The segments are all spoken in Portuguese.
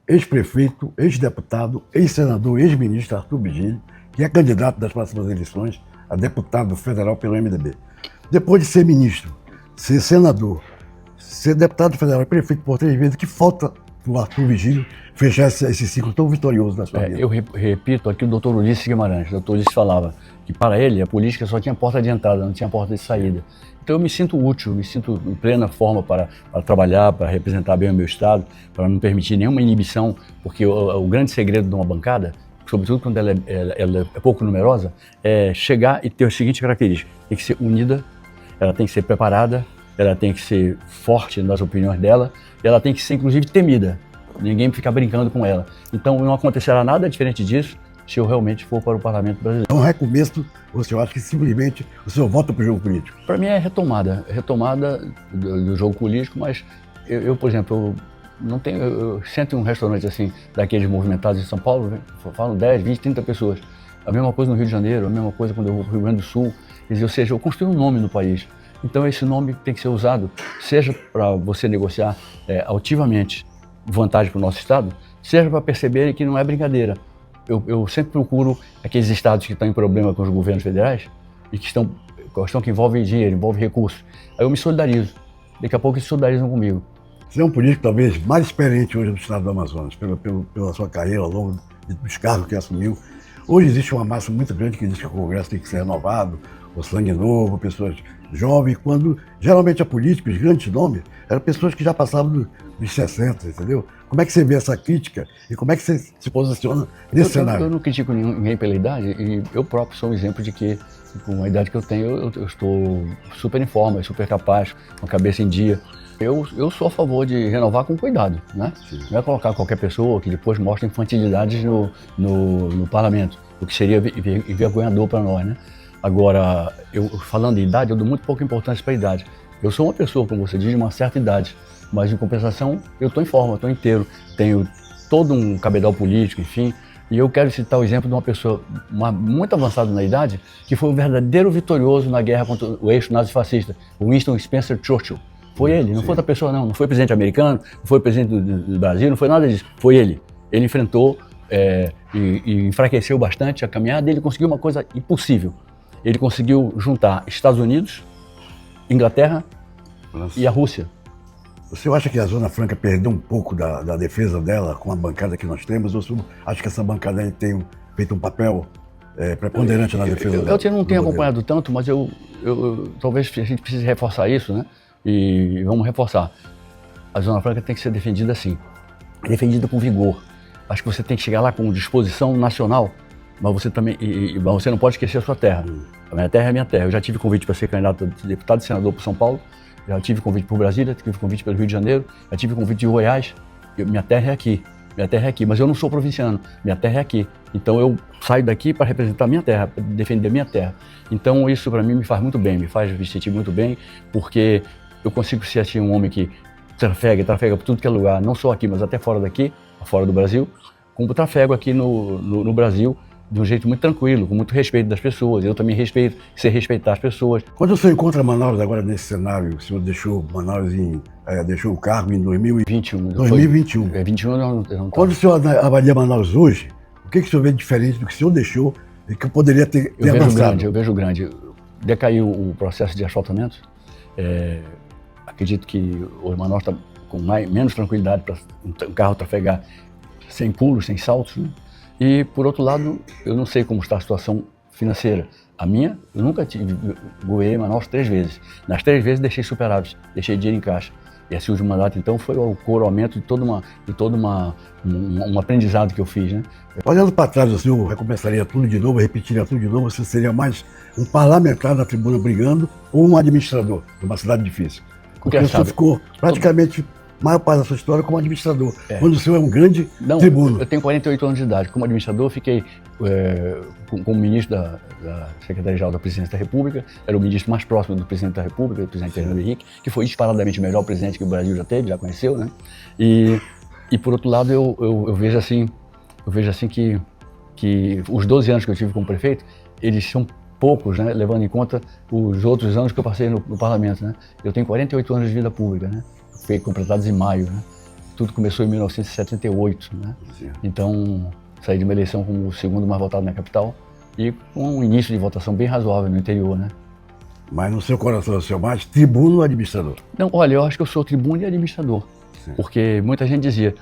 ex-prefeito, ex-deputado, ex-senador, ex-ministro Arthur Vigílio, que é candidato das próximas eleições a deputado federal pelo MDB. Depois de ser ministro, ser senador, ser deputado federal e prefeito por 3 vezes, que falta para o Arthur Vigílio fechar esse ciclo tão vitorioso da sua vida? Eu repito aqui o doutor Ulisses Guimarães. O doutor Ulisses falava que para ele a política só tinha porta de entrada, não tinha porta de saída. Então eu me sinto útil, me sinto em plena forma para trabalhar, para representar bem o meu estado, para não permitir nenhuma inibição, porque o grande segredo de uma bancada, sobretudo quando ela é pouco numerosa, é chegar e ter a seguinte característica: tem que ser unida, ela tem que ser preparada, ela tem que ser forte nas opiniões dela, e ela tem que ser inclusive temida. Ninguém ficar brincando com ela. Então não acontecerá nada diferente disso se eu realmente for para o Parlamento Brasileiro. É um recomeço, ou o senhor acha que simplesmente o senhor volta para o jogo político? Para mim é retomada do jogo político, mas eu, por exemplo, não tenho, eu sento em um restaurante assim, daqueles movimentados em São Paulo, falam 10, 20, 30 pessoas. A mesma coisa no Rio de Janeiro, a mesma coisa quando eu vou para o Rio Grande do Sul. Ou seja, eu construí um nome no país. Então esse nome tem que ser usado, seja para você negociar altivamente vantagem para o nosso estado, seja para perceberem que não é brincadeira. Eu sempre procuro aqueles estados que estão em problema com os governos federais e que que envolvem dinheiro, envolvem recursos. Aí eu me solidarizo. Daqui a pouco eles se solidarizam comigo. Você é um político talvez mais experiente hoje no estado do Amazonas, pela sua carreira ao longo dos cargos que assumiu. Hoje existe uma massa muito grande que diz que o Congresso tem que ser renovado, o sangue novo, pessoas jovens, quando geralmente a política, os grandes nomes, eram pessoas que já passavam dos 60, entendeu? Como é que você vê essa crítica e como é que você se posiciona nesse cenário? Eu não critico ninguém pela idade e eu próprio sou um exemplo de que, com a idade que eu tenho, eu estou super em forma, super capaz, com a cabeça em dia. Eu sou a favor de renovar com cuidado, né? Sim. Não é colocar qualquer pessoa que depois mostra infantilidades no parlamento, o que seria envergonhador para nós, né? Agora, falando de idade, eu dou muito pouca importância para a idade. Eu sou uma pessoa, como você diz, de uma certa idade, mas em compensação eu estou em forma, estou inteiro, tenho todo um cabedal político, enfim, e eu quero citar o exemplo de uma pessoa muito avançada na idade, que foi um verdadeiro vitorioso na guerra contra o eixo nazifascista, o Winston Spencer Churchill. Foi ele, não foi outra pessoa não foi presidente americano, não foi presidente do Brasil, não foi nada disso, foi ele. Ele enfrentou e enfraqueceu bastante a caminhada, ele conseguiu uma coisa impossível. Ele conseguiu juntar Estados Unidos, Inglaterra e a Rússia. O senhor acha que a Zona Franca perdeu um pouco da defesa dela com a bancada que nós temos? Ou o senhor acha que essa bancada aí tem feito um papel preponderante na defesa dela? Eu não tenho acompanhado tanto, mas talvez a gente precise reforçar isso, né? E vamos reforçar. A Zona Franca tem que ser defendida assim, defendida com vigor. Acho que você tem que chegar lá com disposição nacional, mas você também, mas você não pode esquecer a sua terra. A minha terra é a minha terra. Eu já tive convite para ser candidato a deputado e senador por São Paulo, já tive convite por Brasília, tive convite pelo Rio de Janeiro, já tive convite de Goiás. Minha terra é aqui, mas eu não sou provinciano, minha terra é aqui. Então eu saio daqui para representar a minha terra, para defender a minha terra. Então isso para mim me faz muito bem, me faz me sentir muito bem, porque eu consigo ser assim um homem que trafega por tudo que é lugar, não só aqui, mas até fora daqui, fora do Brasil, como trafego aqui no Brasil, de um jeito muito tranquilo, com muito respeito das pessoas. Eu também sei respeitar as pessoas. Quando o senhor encontra Manaus agora nesse cenário, o senhor deixou Manaus deixou o cargo em 2021. 2021 eu não Quando o senhor avalia Manaus hoje, o que o senhor vê de diferente do que o senhor deixou e que poderia ter avançado? Eu vejo grande. Decaiu o processo de asfaltamento. Acredito que o Manaus está com menos tranquilidade para um carro trafegar sem pulos, sem saltos, né? E, por outro lado, eu não sei como está a situação financeira. A minha, eu nunca governei Manaus 3 vezes. Nas 3 vezes deixei superávit, deixei dinheiro em caixa. E esse último mandato, então, foi o coroamento de todo um aprendizado que eu fiz, né? Olhando para trás, o senhor recomeçaria tudo de novo, repetiria tudo de novo, você seria mais um parlamentar da tribuna brigando ou um administrador de uma cidade difícil? Porque o senhor ficou praticamente a maior parte da sua história como administrador, quando o senhor é um grande tribuno. Eu tenho 48 anos de idade. Como administrador, fiquei como ministro da Secretaria-Geral da Presidência da República, era o ministro mais próximo do Presidente da República, do Presidente Fernando Henrique, que foi disparadamente o melhor presidente que o Brasil já teve, já conheceu, né? E por outro lado, eu vejo assim que os 12 anos que eu tive como prefeito, eles são poucos, né, levando em conta os outros anos que eu passei no parlamento, né? Eu tenho 48 anos de vida pública, né? Foi completados em maio, né? tudo começou em 1978, né? Sim. Então, saí de uma eleição como o segundo mais votado na capital e com um início de votação bem razoável no interior, né? Mas no seu coração, você é mais tribuno ou administrador? Não, olha, eu acho que eu sou tribuno e administrador, porque muita gente dizia,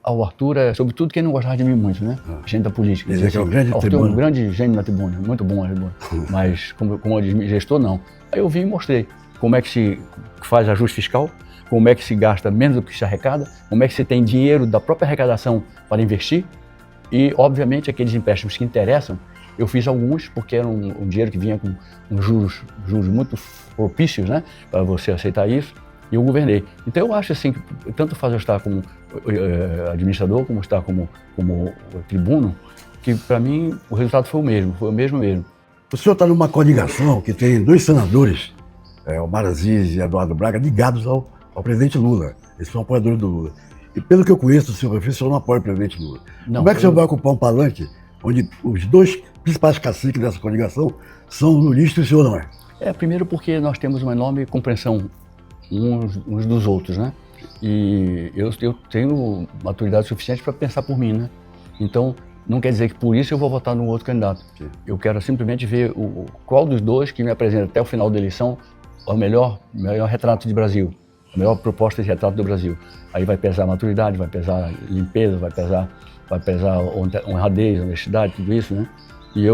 o Arthur é, sobretudo, quem não gostava de mim muito, né? Gente da política. Dizia que é um grande Arthur é tribuno. um grande gênio na tribuna, muito bom na tribuna. Mas como gestor, não. Aí eu vim e mostrei como é que se faz ajuste fiscal, como é que se gasta menos do que se arrecada, como é que se tem dinheiro da própria arrecadação para investir e, obviamente, aqueles empréstimos que interessam, eu fiz alguns porque era um dinheiro que vinha com juros muito propícios, né, para você aceitar isso, e eu governei. Então eu acho assim, que tanto faz eu estar como administrador, como estar como tribuno, que para mim o resultado foi o mesmo mesmo. O senhor está numa coligação que tem dois senadores, Omar Aziz e Eduardo Braga, ligados ao presidente Lula. Eles são apoiadores do Lula. E pelo que eu conheço, o senhor não apoia o presidente Lula. Não, como é que o senhor vai ocupar um palanque onde os dois principais caciques dessa coligação são lulistas e o senhor não é? Primeiro porque nós temos uma enorme compreensão uns dos outros, né? E eu tenho maturidade suficiente para pensar por mim, né? Então, não quer dizer que por isso eu vou votar no outro candidato. Sim. Eu quero simplesmente ver qual dos dois que me apresenta até o final da eleição é o melhor retrato de Brasil, a melhor proposta de retrato do Brasil. Aí vai pesar a maturidade, vai pesar a limpeza, vai pesar honradez, honestidade, tudo isso, né? E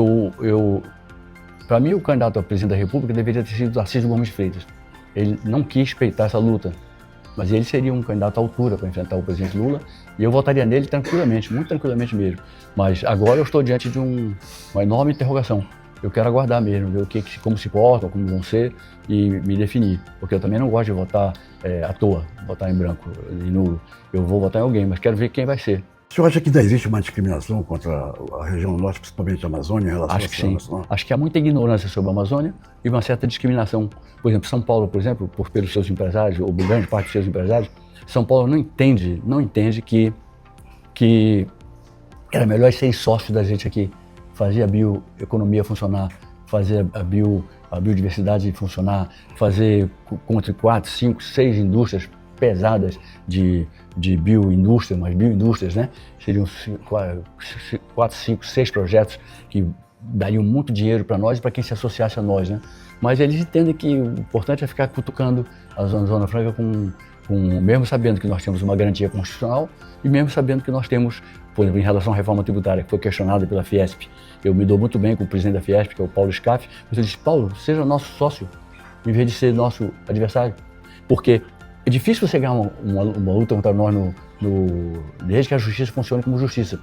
para mim, o candidato a presidente da República deveria ter sido Tarcísio Gomes de Freitas. Ele não quis peitar essa luta, mas ele seria um candidato à altura para enfrentar o presidente Lula e eu votaria nele tranquilamente, muito tranquilamente mesmo. Mas agora eu estou diante de uma enorme interrogação. Eu quero aguardar mesmo, ver como se portam, como vão ser e me definir. Porque eu também não gosto de votar à toa, votar em branco e nulo. Eu vou votar em alguém, mas quero ver quem vai ser. O senhor acha que ainda existe uma discriminação contra a região norte, principalmente a Amazônia, em relação Acho que à sim. nacional? Acho que há muita ignorância sobre a Amazônia e uma certa discriminação. Por exemplo, São Paulo, por exemplo, pelos seus empresários, ou grande parte dos seus empresários, São Paulo não entende que era melhor ser sócio da gente aqui, fazer a bioeconomia funcionar, fazer a biodiversidade funcionar, fazer entre 4, 5, 6 indústrias pesadas de bioindústria, mas bioindústrias, né? Seriam 4, 5, 6 projetos que dariam muito dinheiro para nós e para quem se associasse a nós, né? Mas eles entendem que o importante é ficar cutucando a Zona Franca mesmo sabendo que nós temos uma garantia constitucional e mesmo sabendo que nós temos, por exemplo, em relação à reforma tributária, que foi questionada pela Fiesp. Eu me dou muito bem com o presidente da Fiesp, que é o Paulo Scaff, mas eu disse, Paulo, seja nosso sócio, em vez de ser nosso adversário. Porque é difícil você ganhar uma luta contra nós desde que a justiça funcione como justiça.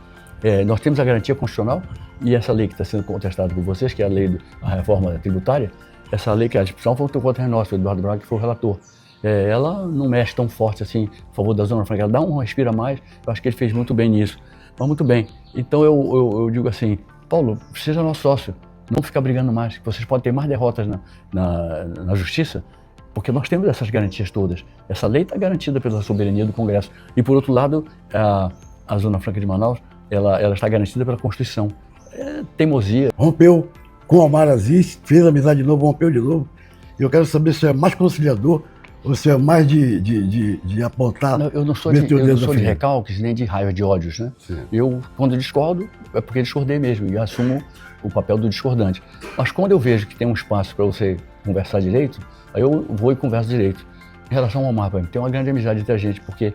Nós temos a garantia constitucional e essa lei que está sendo contestada por vocês, que é a lei da reforma tributária, essa lei que a discussão foi contra nós, o Eduardo Braga, que foi o relator. Ela não mexe tão forte assim a favor da Zona Franca, ela dá um respiro a mais, eu acho que ele fez muito bem nisso. Mas muito bem, então eu digo assim, Paulo, seja nosso sócio, não ficar brigando mais, que vocês podem ter mais derrotas na justiça, porque nós temos essas garantias todas. Essa lei está garantida pela soberania do Congresso. E, por outro lado, a Zona Franca de Manaus, ela está garantida pela Constituição. Teimosia. Rompeu com o Omar Aziz, fez amizade de novo, rompeu de novo. E eu quero saber se é mais conciliador ou se é mais de apontar... Não, eu não sou de recalques nem de raiva, de ódios, né? Sim. Eu, quando discordo, é porque discordei mesmo e assumo o papel do discordante. Mas quando eu vejo que tem um espaço para você conversar direito, aí eu vou e converso direito. Em relação ao Omar, tem uma grande amizade entre a gente, porque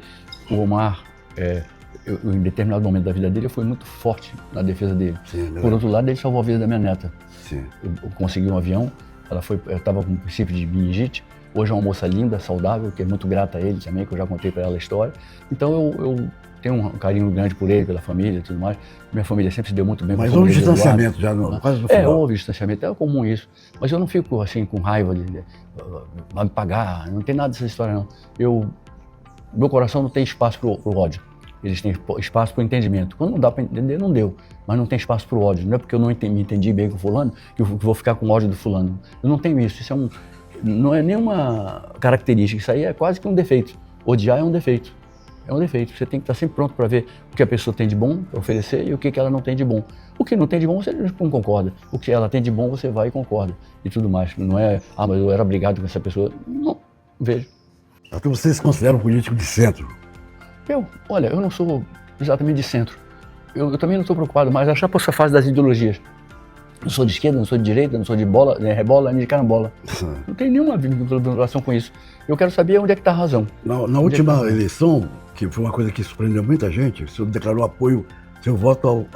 o Omar, em determinado momento da vida dele, eu fui muito forte na defesa dele. Sim, por outro lado, ele salvou a vida da minha neta. Sim. Eu consegui um avião, eu estava com o princípio de meningite. Hoje é uma moça linda, saudável, que é muito grata a ele também, que eu já contei para ela a história. Então eu tenho um carinho grande por ele, pela família e tudo mais. Minha família sempre se deu muito bem com a família. Mas houve distanciamento já, quase no final. Houve distanciamento, é comum isso. Mas eu não fico assim com raiva vai me pagar, não tem nada dessa história não. Meu coração não tem espaço para o ódio. Eles têm espaço para o entendimento. Quando não dá para entender, não deu. Mas não tem espaço para o ódio. Não é porque eu não me entendi bem com o fulano que eu vou ficar com ódio do fulano. Eu não tenho isso. Isso não é nenhuma característica. Isso aí é quase que um defeito. Odiar é um defeito. É um defeito. Você tem que estar sempre pronto para ver o que a pessoa tem de bom para oferecer e o que ela não tem de bom. O que não tem de bom, você não concorda. O que ela tem de bom, você vai e concorda. E tudo mais. Não é, mas eu era brigado com essa pessoa. Não, vejo. Então você se considera um político de centro? Olha, eu não sou exatamente de centro. Eu também não estou preocupado, mas achar por essa fase das ideologias. Não sou de esquerda, não sou de direita, não sou de bola, rebola, nem de carambola. Não tem nenhuma vinculação com isso. Eu quero saber onde é que está a razão. Na última eleição, que foi uma coisa que surpreendeu muita gente, o senhor declarou apoio, seu voto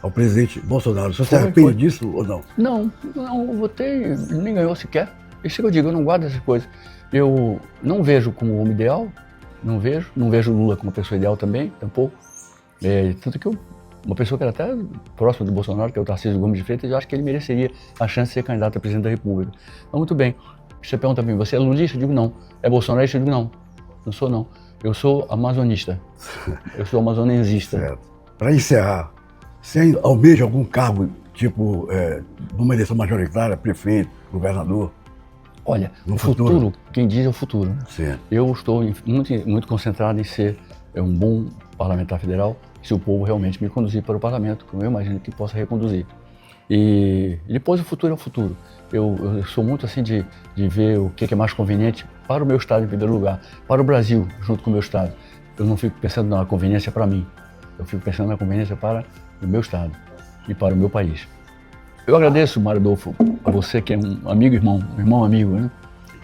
ao presidente Bolsonaro. O senhor se arrepende disso ou não? Não, eu votei, nem ganhou sequer. Isso que eu digo, eu não guardo essas coisas. Eu não vejo como homem ideal, não vejo Lula como pessoa ideal também, tampouco. Tanto que uma pessoa que era até próxima do Bolsonaro, que é o Tarcísio Gomes de Freitas, eu acho que ele mereceria a chance de ser candidato a presidente da República. Então, muito bem. Você pergunta para mim, você é lulista? Eu digo não. É bolsonarista? Eu digo não. Não sou não. Eu sou amazonista. Eu sou amazonensista. Certo. Para encerrar, você almeja algum cargo, tipo, numa eleição majoritária, prefeito, governador? Olha, no futuro, quem diz é o futuro. Sim. Eu estou muito concentrado em ser um bom parlamentar federal, se o povo realmente me conduzir para o parlamento, como eu imagino que possa reconduzir. E depois o futuro é o futuro. Eu sou muito assim de ver o que é mais conveniente para o meu estado em primeiro lugar, para o Brasil junto com o meu estado. Eu não fico pensando na conveniência para mim, eu fico pensando na conveniência para o meu estado e para o meu país. Eu agradeço, Mário Adolfo, a você que é um amigo, irmão amigo, né?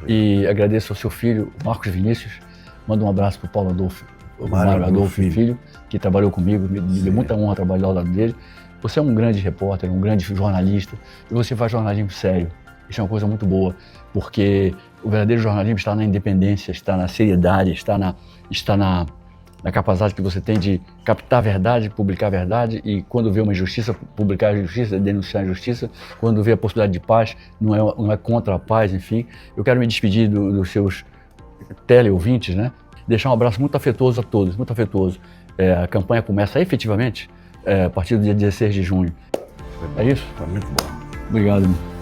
E agradeço ao seu filho, Marcos Vinícius. Mando um abraço para o Paulo Adolfo, o Mário Adolfo, filho, que trabalhou comigo, me deu muita honra trabalhar ao lado dele. Você é um grande repórter, um grande jornalista, e você faz jornalismo sério. Isso é uma coisa muito boa, porque o verdadeiro jornalismo está na independência, está na seriedade, está na capacidade que você tem de captar a verdade, publicar a verdade, e quando vê uma injustiça, publicar a justiça, denunciar a injustiça. Quando vê a possibilidade de paz, não é contra a paz, enfim. Eu quero me despedir dos seus teleouvintes, né? Deixar um abraço muito afetuoso a todos, muito afetuoso. A campanha começa efetivamente a partir do dia 16 de junho. É isso? Foi muito bom. Obrigado.